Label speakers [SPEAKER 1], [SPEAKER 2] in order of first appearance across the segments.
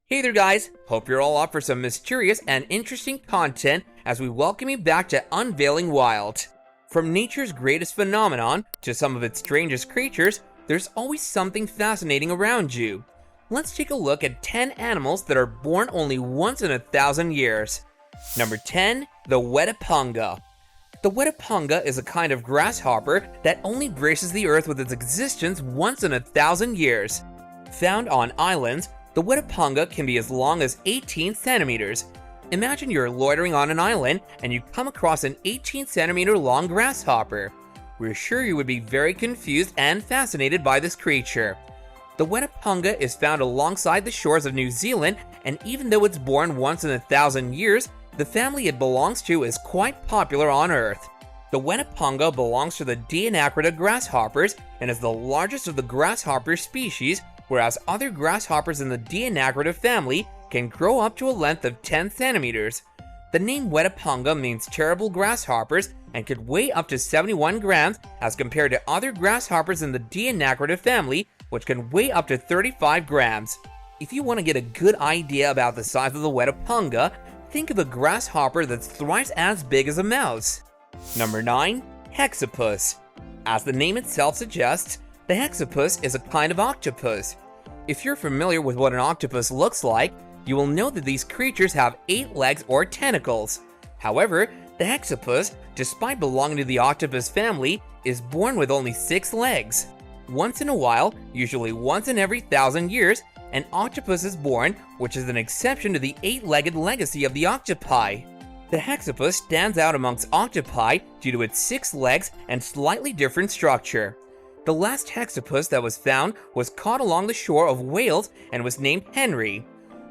[SPEAKER 1] Hey there guys, hope you're all up for some mysterious and interesting content as we welcome you back to Unveiling Wild. From nature's greatest phenomenon to some of its strangest creatures, there's always something fascinating around you. Let's take a look at 10 animals that are born only once in 1,000 years. Number 10. The WETAPUNGA. The WETAPUNGA is a kind of grasshopper that only graces the earth with its existence once in 1,000 years. Found on islands, the WETAPUNGA can be as long as 18 centimeters. Imagine you're loitering on an island and you come across an 18 centimeter long grasshopper. We're sure you would be very confused and fascinated by this creature. The WETAPUNGA is found alongside the shores of New Zealand, and even though it's born once in 1,000 years, the family it belongs to is quite popular on Earth. The WETAPUNGA belongs to the Dianacrida grasshoppers and is the largest of the grasshopper species, whereas other grasshoppers in the Dianacrida family can grow up to a length of 10 centimeters. The name WETAPUNGA means terrible grasshoppers and could weigh up to 71 grams as compared to other grasshoppers in the Dianacrida family, which can weigh up to 35 grams. If you want to get a good idea about the size of the WETAPUNGA, think of a grasshopper that's thrice as big as a mouse. Number 9. HEXAPUS. As the name itself suggests, the hexapus is a kind of octopus. If you're familiar with what an octopus looks like, you will know that these creatures have 8 legs or tentacles. However, the hexapus, despite belonging to the octopus family, is born with only 6 legs. Once in a while, usually once in every 1,000 years, an octopus is born, which is an exception to the 8-legged legacy of the octopi. The hexapus stands out amongst octopi due to its 6 legs and slightly different structure. The last hexapus that was found was caught along the shore of Wales and was named Henry.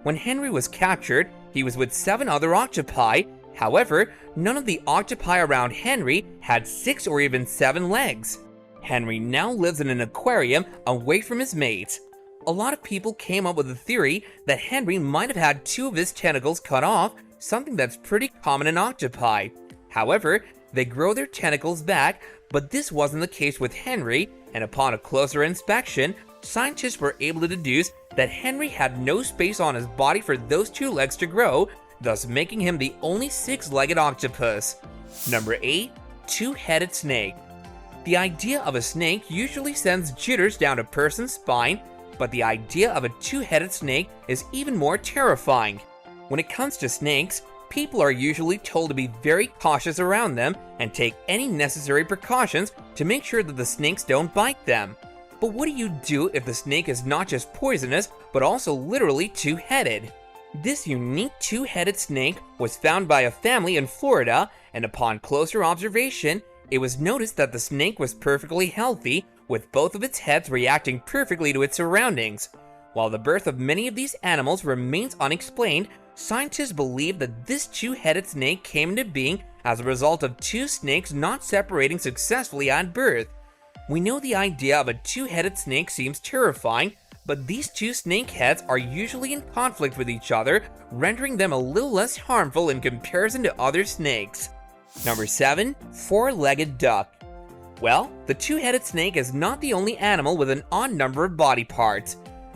[SPEAKER 1] When Henry was captured, he was with 7 other octopi. However, none of the octopi around Henry had 6 or even 7 legs. Henry now lives in an aquarium away from his mates. A lot of people came up with the theory that Henry might have had 2 of his tentacles cut off, something that's pretty common in octopi. However, they grow their tentacles back, but this wasn't the case with Henry, and upon a closer inspection, scientists were able to deduce that Henry had no space on his body for those 2 legs to grow, thus making him the only 6-legged octopus. Number 8. Two-headed snake. The idea of a snake usually sends jitters down a person's spine, but the idea of a two-headed snake is even more terrifying. When it comes to snakes, people are usually told to be very cautious around them and take any necessary precautions to make sure that the snakes don't bite them. But what do you do if the snake is not just poisonous, but also literally two-headed? This unique two-headed snake was found by a family in Florida, and upon closer observation, it was noticed that the snake was perfectly healthy, with both of its heads reacting perfectly to its surroundings. While the birth of many of these animals remains unexplained, scientists believe that this two-headed snake came into being as a result of 2 snakes not separating successfully at birth. We know the idea of a two-headed snake seems terrifying, but these 2 snake heads are usually in conflict with each other, rendering them a little less harmful in comparison to other snakes. Number 7. Four-legged duck. Well, the two-headed snake is not the only animal with an odd number of body parts.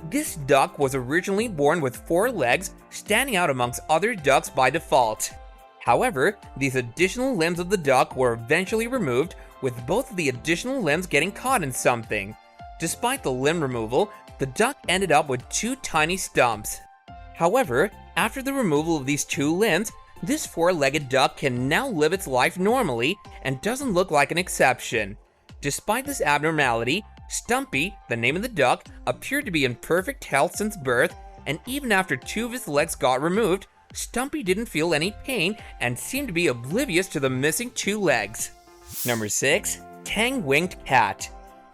[SPEAKER 1] This duck was originally born with 4 legs, standing out amongst other ducks by default. However, these additional limbs of the duck were eventually removed, with both of the additional limbs getting caught in something. Despite the limb removal, the duck ended up with 2 tiny stumps. However, after the removal of these 2 limbs, this 4-legged duck can now live its life normally and doesn't look like an exception. Despite this abnormality, Stumpy, the name of the duck, appeared to be in perfect health since birth, and even after 2 of his legs got removed, Stumpy didn't feel any pain and seemed to be oblivious to the missing 2 legs. Number 6. Tang-winged cat.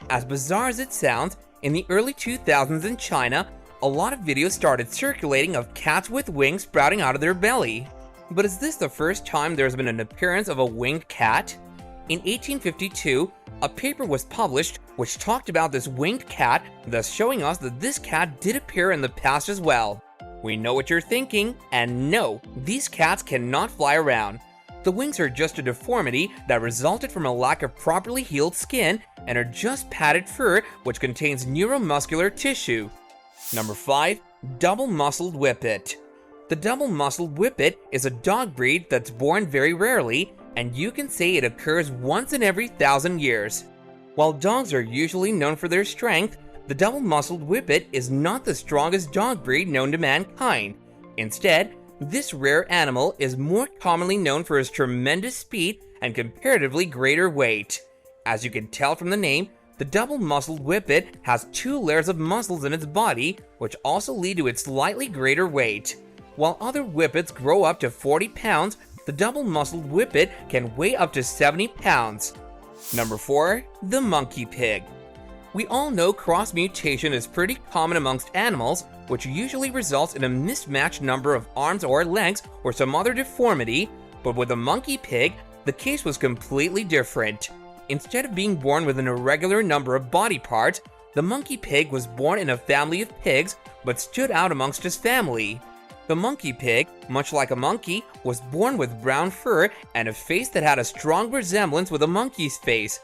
[SPEAKER 1] As bizarre as it sounds, in the early 2000s in China, a lot of videos started circulating of cats with wings sprouting out of their belly. But is this the first time there's been an appearance of a winged cat? In 1852, a paper was published which talked about this winged cat, thus showing us that this cat did appear in the past as well. We know what you're thinking, and no, these cats cannot fly around. The wings are just a deformity that resulted from a lack of properly healed skin and are just padded fur which contains neuromuscular tissue. Number 5. Double-muscled Whippet. The double-muscled Whippet is a dog breed that's born very rarely, and you can say it occurs once in every 1,000 years. While dogs are usually known for their strength, the double-muscled Whippet is not the strongest dog breed known to mankind. Instead, this rare animal is more commonly known for its tremendous speed and comparatively greater weight. As you can tell from the name, the double-muscled Whippet has 2 layers of muscles in its body, which also lead to its slightly greater weight. While other Whippets grow up to 40 pounds, the double-muscled Whippet can weigh up to 70 pounds. Number 4. The monkey pig. We all know cross-mutation is pretty common amongst animals, which usually results in a mismatched number of arms or legs or some other deformity, but with the monkey pig, the case was completely different. Instead of being born with an irregular number of body parts, the monkey pig was born in a family of pigs, but stood out amongst his family. The monkey pig, much like a monkey, was born with brown fur and a face that had a strong resemblance with a monkey's face.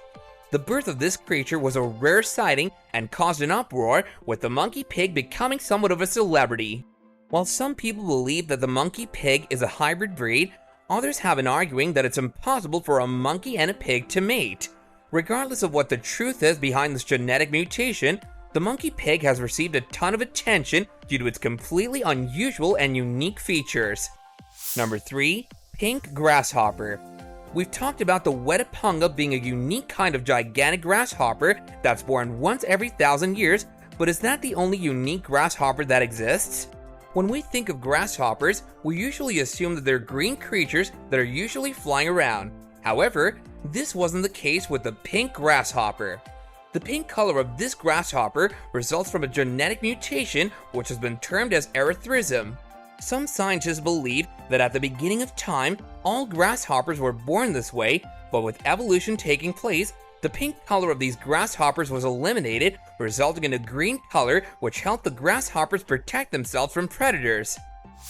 [SPEAKER 1] The birth of this creature was a rare sighting and caused an uproar, with the monkey pig becoming somewhat of a celebrity. While some people believe that the monkey pig is a hybrid breed, others have been arguing that it's impossible for a monkey and a pig to mate. Regardless of what the truth is behind this genetic mutation, the monkey pig has received a ton of attention due to its completely unusual and unique features. Number 3. Pink grasshopper. We've talked about the WETAPUNGA being a unique kind of gigantic grasshopper that's born once every 1,000 years, but is that the only unique grasshopper that exists? When we think of grasshoppers, we usually assume that they're green creatures that are usually flying around. However, this wasn't the case with the pink grasshopper. The pink color of this grasshopper results from a genetic mutation which has been termed as erythrism. Some scientists believe that at the beginning of time, all grasshoppers were born this way, but with evolution taking place, the pink color of these grasshoppers was eliminated, resulting in a green color which helped the grasshoppers protect themselves from predators.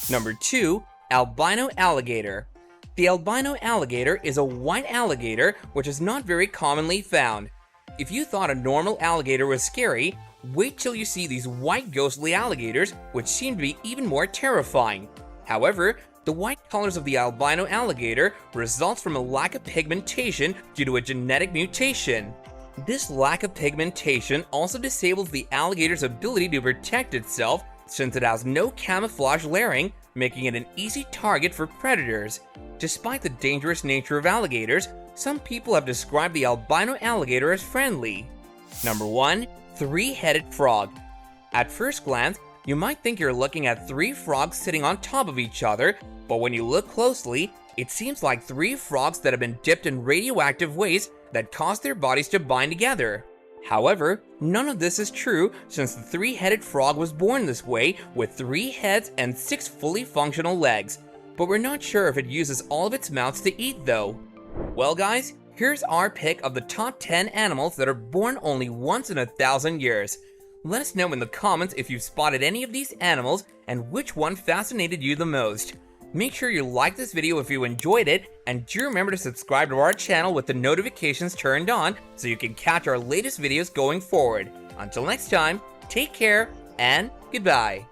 [SPEAKER 1] Number 2. Albino alligator. The albino alligator is a white alligator which is not very commonly found. If you thought a normal alligator was scary, wait till you see these white ghostly alligators, which seem to be even more terrifying. However, the white colors of the albino alligator results from a lack of pigmentation due to a genetic mutation. This lack of pigmentation also disables the alligator's ability to protect itself, since it has no camouflage layering, making it an easy target for predators. Despite the dangerous nature of alligators, some people have described the albino alligator as friendly. Number 1. Three-headed frog. At first glance, you might think you're looking at 3 frogs sitting on top of each other, but when you look closely, it seems like 3 frogs that have been dipped in radioactive waste that cause their bodies to bind together. However, none of this is true, since the three-headed frog was born this way with 3 heads and 6 fully functional legs, but we're not sure if it uses all of its mouths to eat though. Well guys, here's our pick of the top 10 animals that are born only once in 1,000 years. Let us know in the comments if you've spotted any of these animals and which one fascinated you the most. Make sure you like this video if you enjoyed it, and do remember to subscribe to our channel with the notifications turned on so you can catch our latest videos going forward. Until next time, take care and goodbye.